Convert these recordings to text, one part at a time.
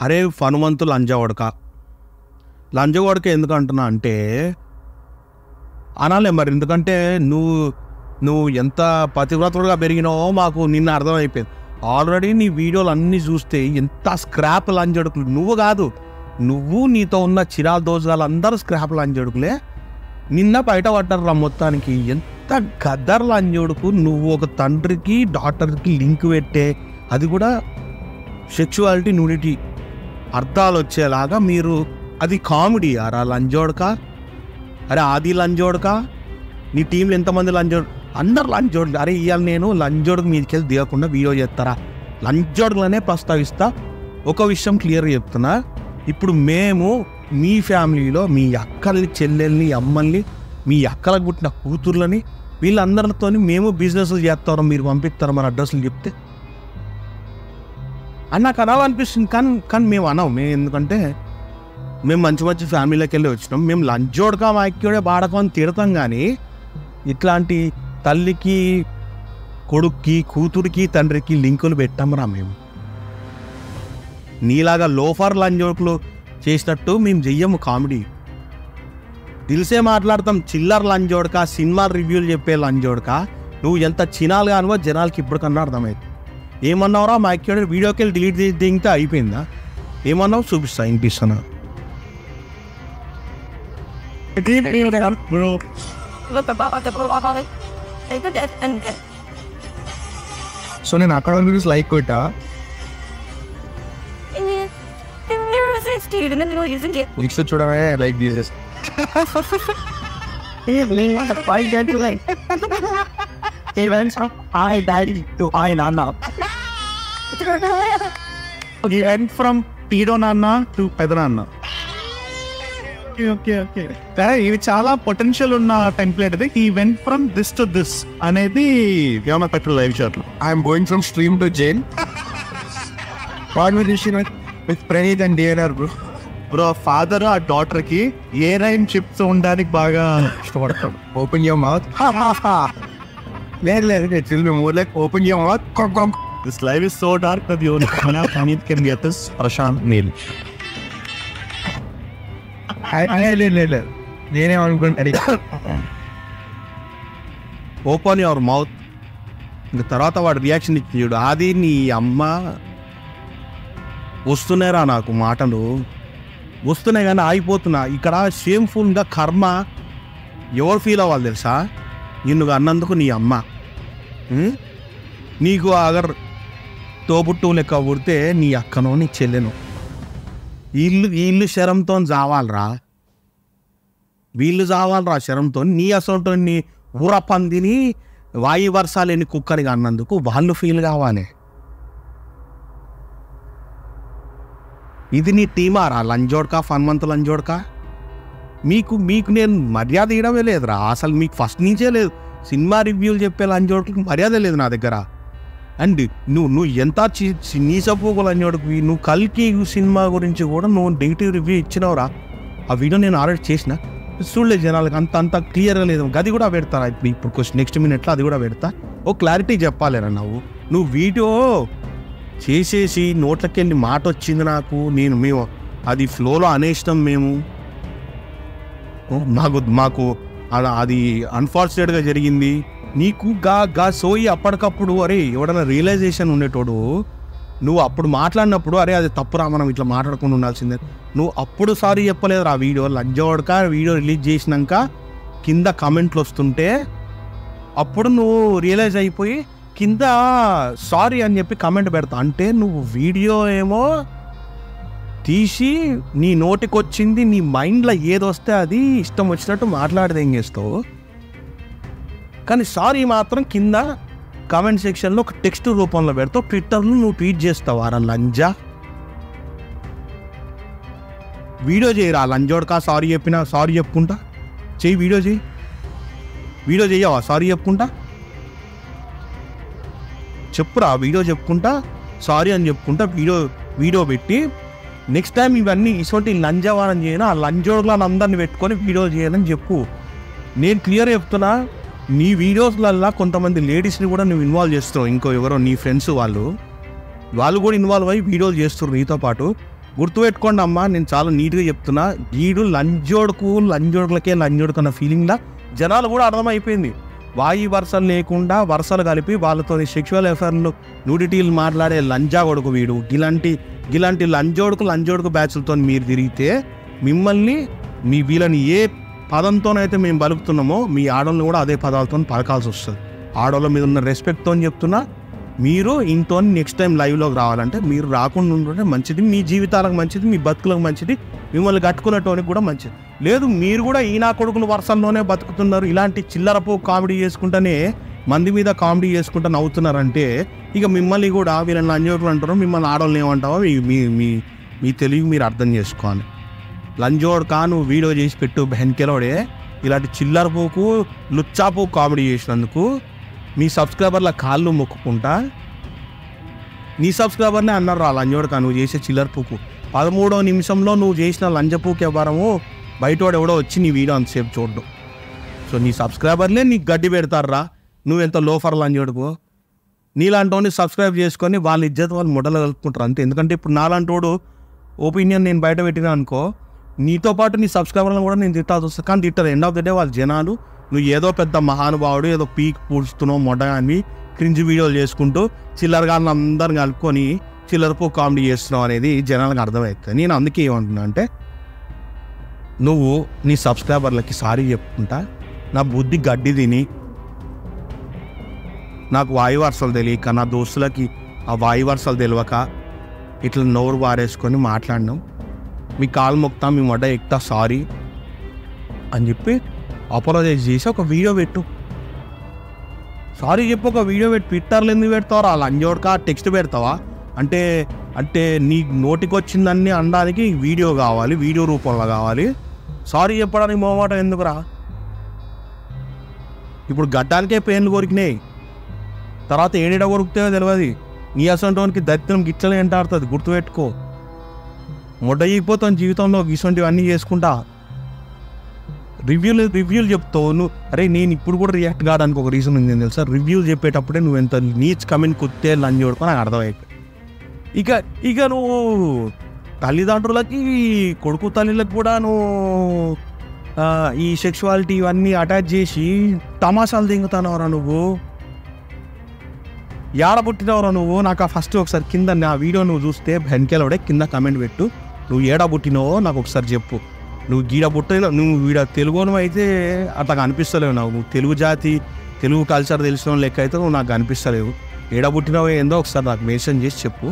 అరే హనుమంతు లంజగొడక ఎందుకంటున్నా అంటే అనాలే మరి, ఎందుకంటే నువ్వు ఎంత పతివ్రతుడుగా పెరిగినావో మాకు నిన్న అర్థమైపోయింది. ఆల్రెడీ నీ వీడియోలు అన్నీ చూస్తే ఎంత స్క్రాప్ లంజడుకులు. నువ్వు కాదు, నువ్వు నీతో ఉన్న చిరాల దోషాలు అందరూ స్క్రాప్ లంజడుకులే. నిన్న బయట పడ్డారు మొత్తానికి. ఎంత గద్దర్ లంజడుకు. నువ్వు ఒక తండ్రికి డాటర్కి లింక్ పెట్టే, అది కూడా సెక్షువాలిటీ న్యూడిటీ అర్థాలు వచ్చేలాగా మీరు, అది కామెడీ అరా లంజోడక. అరే ఆది లంజోడక, నీ టీంలో ఎంతమంది లంజోడు, అందరు లంజోడులు. అరే ఇవాళ నేను లంజోడుకు మీదకెళ్ళి దిగకుండా వీడియో చేస్తారా? లంజోడులనే ప్రస్తావిస్తా. ఒక విషయం క్లియర్గా చెప్తున్నా, ఇప్పుడు మేము మీ ఫ్యామిలీలో మీ అక్కల్ని, చెల్లెల్ని, అమ్మల్ని, మీ అక్కలకు పుట్టిన కూతుర్లని, వీళ్ళందరితో మేము బిజినెస్లు చేస్తాం. మీరు పంపిస్తారు మన అడ్రస్లు చెప్తే అని నాకు అనాలనిపిస్తుంది. కానీ మేము అనాం. ఎందుకంటే మేము మంచి ఫ్యామిలీలోకి వెళ్ళి వచ్చినాం. మేము లంజోడక వాక్యోడే బాడకం అని తిడతాం. కానీ ఇట్లాంటి తల్లికి, కొడుక్కి, కూతురికి, తండ్రికి లింకులు పెట్టామరా మేము. నీలాగా లోఫర్ లంజోడుకులు చేసినట్టు మేము చెయ్యము కామెడీ. తెలిసే మాట్లాడతాం. చిల్లర్ లంజోడక, సినిమా రివ్యూలు చెప్పే లంజోడక. నువ్వు ఎంత చినాలుగా అనువో జనాలకి ఇప్పటికన్నా అర్థమైంది. ఏమన్నావురా మా అక్యోడే వీడియోకి వెళ్ళి డిలీట్ చేసి దిగితే అయిపోయిందా? ఏమన్నావు చూపిస్తా, వినిపిస్తున్నా. సో నేను అక్కడ చూసి లైక్ కొట్టా. నెక్స్ట్ చూడమే లైక్ తీసేసి ఫ్రమ్ పీడో నాన్న టు పెద్ద నాన్న. ఇది చాలా పొటెన్షియల్ ఉన్న టెంప్లెట్. అది ఈ went from this to this అనేది ఏమన్నా పెట్టు లైవ్ షాట్ లో. I'm going from stream to జైన్. Conversation with Praneeth and DNR bro. Bro father ఆ డాటర్ కి ఏ రైమ్ చెప్తూ ఉండడానికి బాగా ఇష్టపడతాడు. Open your mouth. లేదు it will be more like open your mouth. This live is so dark that you Praneeth can get this Prashanth Neel. లేదు నేనేమనుకుంటా, open your mouth. ఇంకా తర్వాత వాడు రియాక్షన్ ఇచ్చి చూడు. అది నీ అమ్మ వస్తున్నాయిరా నాకు మాటలు వస్తున్నాయి కానీ ఆగిపోతున్నా. ఇక్కడ షేమ్ఫుల్గా కర్మ ఎవరు ఫీల్ అవ్వాలి తెలుసా? నిన్ను అన్నందుకు నీ అమ్మ. నీకు అగర్ తోబుట్టు లెక్క పుడితే నీ అక్కనో నీ చెల్లెను. వీళ్ళు శరంతో చావాలరా, వీళ్ళు చావాలరా శరంతో. నీ అసలు నీ ఊర పందిని వాయు వర్షాలేని కుక్కరిగా అన్నందుకు వాళ్ళు ఫీల్ కావాలి. ఇది నీ టీమారా లంజోడక, హనుమంతు లంజోడక? మీకు నేను మర్యాద ఇవ్వడమే లేదురా అసలు. మీకు ఫస్ట్ నుంచే లేదు. సినిమా రివ్యూలు చెప్పే లంజోడకు మర్యాద లేదు నా దగ్గర. అండ్ నువ్వు ఎంత నీసపోకు లంజోడకు. నువ్వు కల్కి సినిమా గురించి కూడా నువ్వు నెగిటివ్ రివ్యూ ఇచ్చినావురా. ఆ వీడియో నేను ఆల్రెడీ చేసిన, చూడలేదు జనాలకు. అంత క్లియర్గా లేదు. అది కూడా పెడతారా ఇప్పుడు నెక్స్ట్ మినిట్లో అది కూడా పెడతా. ఓ క్లారిటీ చెప్పాలేరా నువ్వు వీడియో చేసేసి నోట్లకి వెళ్ళి మాట వచ్చింది నాకు. మేము అది ఫ్లోలో అనేసినాం మేము. మాకు అది అన్ఫార్చునేట్గా జరిగింది. నీకు గా సోయి అప్పటికప్పుడు అరే ఎవడన్నా రియలైజేషన్ ఉండేటోడు. నువ్వు అప్పుడు మాట్లాడినప్పుడు అరే అది తప్పురా మనం ఇట్లా మాట్లాడుకుని ఉండాల్సిందే. నువ్వు అప్పుడు సారీ చెప్పలేదు ఆ వీడియో. లంజోడక వీడియో రిలీజ్ చేసినాక కింద కామెంట్లు వస్తుంటే అప్పుడు నువ్వు రియలైజ్ అయిపోయి కింద సారీ అని చెప్పి కామెంట్ పెడతా. అంటే నువ్వు వీడియో ఏమో తీసి నీ నోటికి వచ్చింది, నీ మైండ్లో ఏదొస్తే అది ఇష్టం వచ్చినట్టు మాట్లాడితే ఏం చేస్తావు. కానీ సారీ మాత్రం కింద కామెంట్ సెక్షన్లో ఒక టెక్స్ట్ రూపంలో పెడతావు. ట్విట్టర్లో నువ్వు ట్వీట్ చేస్తావు. అరా లంజా, వీడియో చేయరా లంజోడకా. సారీ చెప్పినా సారీ చెప్పుకుంటా చెయ్యి. వీడియో చెయ్యవా సారీ చెప్పుకుంటా? చెప్పురా వీడియో చెప్పుకుంటా సారీ అని చెప్పుకుంటా వీడియో పెట్టి నెక్స్ట్ టైం ఇవన్నీ ఇటువంటి లంజవారం చేయను. ఆ లంజోడులను అందరిని పెట్టుకొని వీడియో చేయాలని చెప్పు. నేను క్లియర్ చెప్తున్నా, నీ వీడియోస్లల్లో కొంతమంది లేడీస్ని కూడా నువ్వు ఇన్వాల్వ్ చేస్తున్నావు. ఇంకో ఎవరో నీ ఫ్రెండ్స్ వాళ్ళు కూడా ఇన్వాల్వ్ అయ్యి వీడియోలు చేస్తున్నారు నీతో పాటు. గుర్తుపెట్టుకోండి అమ్మా, నేను చాలా నీట్గా చెప్తున్నా. వీడు లంజోడుకులకే లంజోడుకు అన్న ఫీలింగ్లా జనాలు కూడా అర్థమైపోయింది. వాయి వరుసలు లేకుండా వరుసలు కలిపి వాళ్ళతో సెక్షువల్ అఫైర్లు న్యూడిటీలు మాట్లాడే లంజా కొడుకు వీడు. ఇలాంటి లంజోడుకు బ్యాచ్లతో మీరు తిరిగితే మిమ్మల్ని వీళ్ళని ఏ పదంతోనైతే మేము పలుకుతున్నామో మీ ఆడవాళ్ళని కూడా అదే పదాలతో పలకాల్సి వస్తుంది. ఆడవాళ్ళ మీద ఉన్న రెస్పెక్ట్తో చెప్తున్నా, మీరు ఇంతో నెక్స్ట్ టైం లైవ్లోకి రావాలంటే మీరు రాకుండా ఉంటుంటే మంచిది, మీ జీవితాలకు మంచిది, మీ బతుకులకు మంచిది, మిమ్మల్ని కట్టుకునేటోనికి కూడా మంచిది. లేదు మీరు కూడా ఈనా కొడుకులు వర్షంలోనే బతుకుతున్నారు, ఇలాంటి చిల్లరపు కామెడీ చేసుకుంటూనే మంది మీద కామెడీ చేసుకుంటూ నవ్వుతున్నారంటే ఇక మిమ్మల్ని కూడా వీళ్ళని లంజోడుకులు అంటారు, మిమ్మల్ని ఆడవాళ్ళని ఏమంటావో మీ తెలివి మీరు అర్థం చేసుకోవాలి. లంజోడుకా నువ్వు వీడియో చేసి పెట్టు బెహన్కెలోడే, ఇలాంటి చిల్లరపోకు లుచ్చాపు కామెడీ చేసినందుకు మీ సబ్స్క్రైబర్ల కాళ్ళు మొక్కుకుంటా. నీ సబ్స్క్రైబర్నే అన్నారు రా లంజోడుకా నువ్వు చేసే చిల్లరపోకు. 13వ నిమిషంలో నువ్వు చేసిన లంజపూకు ఎవరము బయటోడు ఎవడో వచ్చి నీ వీడియో అంతసేపు చూడడం. సో నీ సబ్స్క్రైబర్లే నీకు గడ్డి పెడతారా, నువ్వెంత లోఫర్ లంజోడుకో. నీలాంటి సబ్స్క్రైబ్ చేసుకొని వాళ్ళ ఇజ్జత్ వాళ్ళు ముడలు కలుపుకుంటారు అంతే. ఎందుకంటే ఇప్పుడు నాలాంటోడు ఒపీనియన్ నేను బయట పెట్టినా అనుకో, నీతో పాటు నీ సబ్స్క్రైబర్లను కూడా నేను తిట్టాల్సి వస్తుంది. కానీ తిట్టారు ఎండ్ ఆఫ్ ద డే వాళ్ళ జనాలు నువ్వు ఏదో పెద్ద మహానుభావుడు, ఏదో పీక్ పూడుస్తున్నావు మొడగాన్ని క్రింజ్ వీడియోలు చేసుకుంటూ చిల్లరగాళ్ళని అందరిని కలుపుకొని చిల్లరపో కామెడీ చేస్తున్నావు అనేది జనాలకు అర్థమవుతుంది. నేను అందుకే ఏమంటున్నా అంటే, నువ్వు నీ సబ్స్క్రైబర్లకి సారీ చెప్పుకుంటా, నా బుద్ధి గడ్డి తిని నాకు వాయు వరుసలు తెలియక, నా దోస్తులకి ఆ వాయు వరుసలు తెలియక ఇట్లా నోరు వారేసుకొని మాట్లాడినాం, మీ కాలు మొక్తా, మీ మొడ్డ ఎక్కుతా, సారీ అని చెప్పి అపోలజైజ్ చేసి ఒక వీడియో పెట్టు. సారీ చెప్పి ఒక వీడియో పెట్టి ట్విట్టర్లో ఎందుకు పెడతావు? అలా అంజోడ్కా టెక్స్ట్ పెడతావా? అంటే నీ నోటికి వచ్చిందన్నీ అనడానికి వీడియో కావాలి, వీడియో రూపంలో కావాలి. సారీ చెప్పడానికి మొహమాటం ఎందుకురా? ఇప్పుడు గడ్డానికే పెయిన్లు కొరికినాయి, తర్వాత ఏడేడ కొరుకుతాయో తెలియదు. నీ అసంటోనికి దరిద్రం గిట్లనే ఎంటాడుతుంది, గుర్తుపెట్టుకో. మొడ్డయిపోతాను జీవితంలో ఇటువంటివన్నీ చేసుకుంటా. రివ్యూలు చెప్తావు నువ్వు. అరే నేను ఇప్పుడు కూడా రియాక్ట్ కావడానికి ఒక రీజన్ ఉంది తెలుసా, రివ్యూలు చెప్పేటప్పుడే నువ్వు ఎంత నీచ్ కమెంట్ కుత్తే లంజ్ చూడుకో నాకు అర్థమైపోయి. ఇక నువ్వు తల్లిదండ్రులకి కొడుకు తల్లిలకు కూడా నువ్వు ఈ సెక్షువాలిటీ ఇవన్నీ అటాచ్ చేసి తమాషాలు దింగుతానవరా నువ్వు. ఏడబుట్టినవరా నువ్వు? నాకు ఫస్ట్ ఒకసారి కింద నా వీడియో నువ్వు చూస్తే వెనకెలవడే కింద కమెంట్ పెట్టు, నువ్వు ఏడబుట్టినవో నాకు ఒకసారి చెప్పు. నువ్వు గీడ పుట్టలేవు, నువ్వు వీడ తెలుగును అయితే అట్లా కనిపిస్తలేవు. నువ్వు తెలుగు జాతి తెలుగు కల్చర్ తెలిసిన లెక్క అయితే నువ్వు నాకు కనిపిస్తలేవు. ఏడబుట్టినవో ఏందో ఒకసారి నాకు మెన్షన్ చేసి చెప్పు.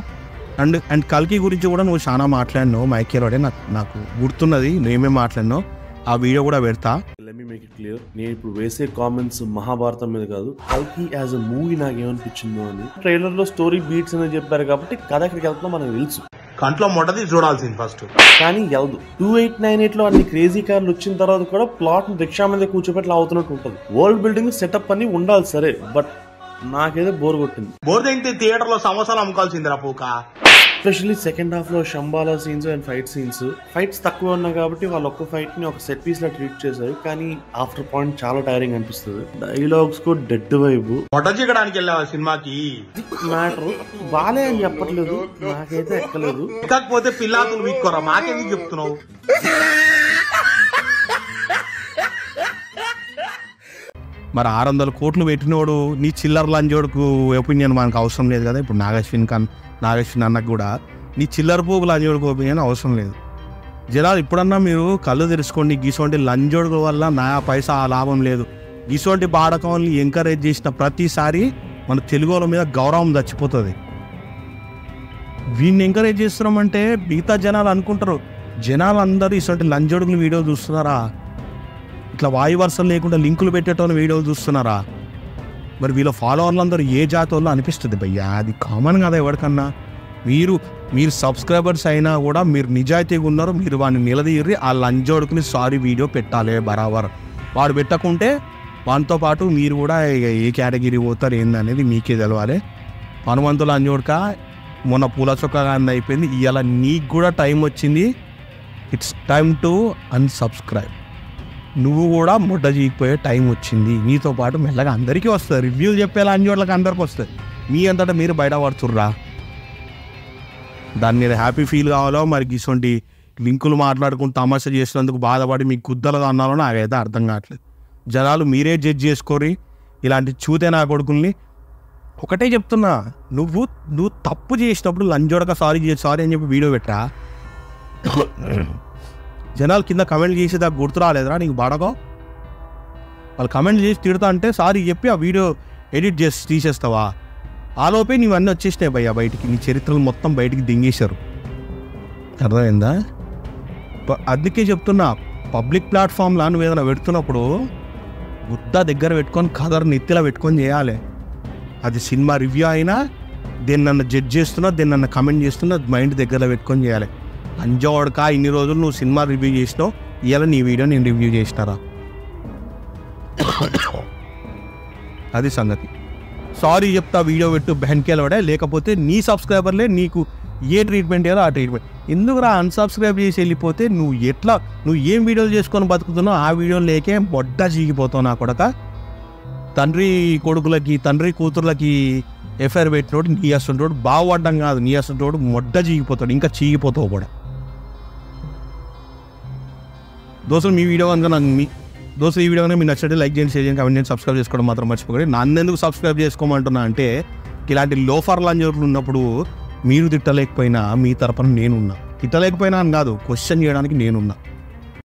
అండ్ కల్కి గురించి కూడా నువ్వు చాలా మాట్లాడినావు మైకేలోడే, నాకు గుర్తున్నది నువ్వేమేమి మాట్లాడినావు. ఆ వీడియో కూడా పెడతా. Let me make it clear, నేను ఇప్పుడు వేసే కామెంట్స్ మహాభారతం మీద కాదు, కల్కి యాజ్ అ మూవీ నాకు ఏమనిపించిందో అని. ట్రైలర్ లో స్టోరీ బీట్స్ అని చెప్పారు కాబట్టి కథ ఎక్కడికి వెళ్తుందో మనకు తెలుసు, కంట్లో మొట్టది చూడాల్సింది ఫస్ట్. కానీ వెళ్దు 2898 లో అన్ని క్రేజీ కార్లు వచ్చిన తర్వాత కూడా ప్లాట్ రిక్షా మీద కూర్చోబెట్టి లాగుతున్నట్టు ఉంటుంది. వరల్డ్ బిల్డింగ్ సెటప్ అని ఉండాలి సరే, బట్ నాకేదో బోర్ కొట్టింది. బోర్ తింటే థియేటర్ లో సమోసాలు అమ్ముకోవాల్సిందిరా పూక. ఎస్పెషల్లీ సెకండ్ హాఫ్ లో శంబాలా సీన్స్ అండ్ ఫైట్స్ తక్కువ ఉన్నాయి కాబట్టి వాళ్ళు ఒక్క ఫైట్ ని ఒక సెట్ పీస్ లా ట్రీట్ చేశారు. కానీ ఆఫ్టర్ పాయింట్ చాలా టైరింగ్ అనిపిస్తుంది. డైలాగ్స్ కు డెడ్ వైబ్. మొట్ట చీకడానికి వెళ్ళావా సినిమాకి? మ్యాటర్ బాలే అని చెప్పట్లేదు, నాకైతే ఎక్కలేదు. కాకపోతే పిల్లాకులు వీక్కోరా, మాకెందుకు చెప్తున్నావు? మరి 600 కోట్లు పెట్టినోడు నీ చిల్లర లంజోడుకు ఒపీనియన్ మనకు అవసరం లేదు కదా. ఇప్పుడు నాగేశ్వన్ అన్నకు కూడా నీ చిల్లర పోగు లంజోడుకు ఒపీనియన్ అవసరం లేదు. జనాలు ఇప్పుడన్నా మీరు కళ్ళు తెరుచుకోండి, గీసోంటి లంజోడుకు వల్ల నా పైసా లాభం లేదు. గీసోంటి బాడకాన్ని ఎంకరేజ్ చేసిన ప్రతిసారి మన తెలుగు వాళ్ళ మీద గౌరవం చచ్చిపోతుంది. వీడిని ఎంకరేజ్ చేస్తున్నామంటే మిగతా జనాలు అనుకుంటారు, జనాలు అందరూ ఇటువంటి లంజోడుకులు వీడియోలు చూస్తున్నారా, ఇట్లా వాయు వరుసలు లేకుండా లింకులు పెట్టేటోని వీడియోలు చూస్తున్నారా? మరి వీళ్ళ ఫాలోవర్లు అందరూ ఏ జాతి వాళ్ళు అనిపిస్తుంది భయ్యా, అది కామన్ కదా ఎవరికన్నా. మీరు సబ్స్క్రైబర్స్ అయినా కూడా మీరు నిజాయితీగా ఉన్నారు, మీరు వాడిని నిలదీరి ఆ లంజోడుకుని సారీ వీడియో పెట్టాలి బరాబర్. వాడు పెట్టకుంటే వానితో పాటు మీరు కూడా ఏ కేటగిరీ పోతారు ఏందనేది మీకే తెలవాలి. హనుమంతుల లంజోడుక మొన్న పూల చొక్కగా అయిపోయింది, ఇవాళ నీకు కూడా టైం వచ్చింది. It's time to unsubscribe. నువ్వు కూడా ముడ్డ జీగిపోయే టైం వచ్చింది. నీతో పాటు మెల్లగా అందరికీ వస్తుంది, రివ్యూలు చెప్పేలా అన్ని చోట్లకి అందరికి వస్తుంది. మీ అంతటా మీరు బయట పడుతుర్రా. దాన్ని నేను హ్యాపీ ఫీల్ కావాలో మరి ఇటువంటి లింకులు మాట్లాడుకుని తమాషా చేసినందుకు బాధపడి మీకు గుద్దలుగా అన్నాలో నాకైతే అర్థం కావట్లేదు. జనాలు మీరే జడ్జ్ చేసుకోరి ఇలాంటి చూతే నా కొడుకుల్ని. ఒకటే చెప్తున్నా, నువ్వు తప్పు చేసినప్పుడు లంజోడక సారీ అని చెప్పి వీడియో పెట్టా, జనాలు కింద కమెంట్ చేసి దాకా గుర్తు రాలేదురా నీకు బాడకో? వాళ్ళు కమెంట్ చేసి తిడతా అంటే సారీ చెప్పి ఆ వీడియో ఎడిట్ చేసి తీసేస్తావా? ఆలోపే నీవన్నీ వచ్చేసినాయి భయ్యా బయటికి, నీ చరిత్రలు మొత్తం బయటికి దింగేశారు. అర్థమైందా? అందుకే చెప్తున్నా, పబ్లిక్ ప్లాట్ఫామ్లో నువ్వు ఏదైనా పెడుతున్నప్పుడు గుద్ద దగ్గర పెట్టుకొని కదర్ నెత్తిలా పెట్టుకొని చేయాలి. అది సినిమా రివ్యూ అయినా, దేన్ని నన్ను జడ్జ్ చేస్తున్నా, దేన్ని నన్ను కమెంట్ చేస్తున్నా, మైండ్ దగ్గరలో పెట్టుకొని చేయాలి. అంజోడక ఇన్ని రోజులు నువ్వు సినిమా రివ్యూ చేసినావు, ఇవాళ నీ వీడియో నేను రివ్యూ చేసినారా? అది సంగతి. సారీ చెప్తా వీడియో పెట్టు బెహన్కేలవాడే, లేకపోతే నీ సబ్స్క్రైబర్లే నీకు ఏ ట్రీట్మెంట్ ఇవ్వాలో ఆ ట్రీట్మెంట్. ఎందుకురా అన్సబ్స్క్రైబ్ చేసి వెళ్ళిపోతే నువ్వు ఏం వీడియోలు చేసుకొని బతుకుతున్నావు ఆ వీడియోలు లేకే మొడ్డ చీగిపోతావు నా కొడక. తండ్రి కొడుకులకి తండ్రి కూతుర్లకి ఎఫ్ఐఆర్ పెట్టినోడు నీ అసంటోడు బాగుపడ్డం కాదు, నీ అసంటోడు మొడ్డ చీగిపోతాడు, ఇంకా చీగిపోతావు కూడా. దోస్తులు ఈ వీడియో కనుక ఈ వీడియో కనుక మీకు నచ్చినట్టు లైక్ చేయండి, షేర్ చేయండి, కమెంట్ చేయండి, సబ్స్క్రైబ్ చేసుకోవడం మాత్రం మర్చిపోకండి. నన్ను ఎందుకు సబ్స్క్రైబ్ చేసుకోమంటున్నా అంటే, ఇలాంటి లోఫర్ లంజర్లు ఉన్నప్పుడు మీరు తిట్టలేకపోయినా మీ తరపున నేనున్నా. తిట్టలేకపోయినా అని కాదు, క్వశ్చన్ చేయడానికి నేనున్నా.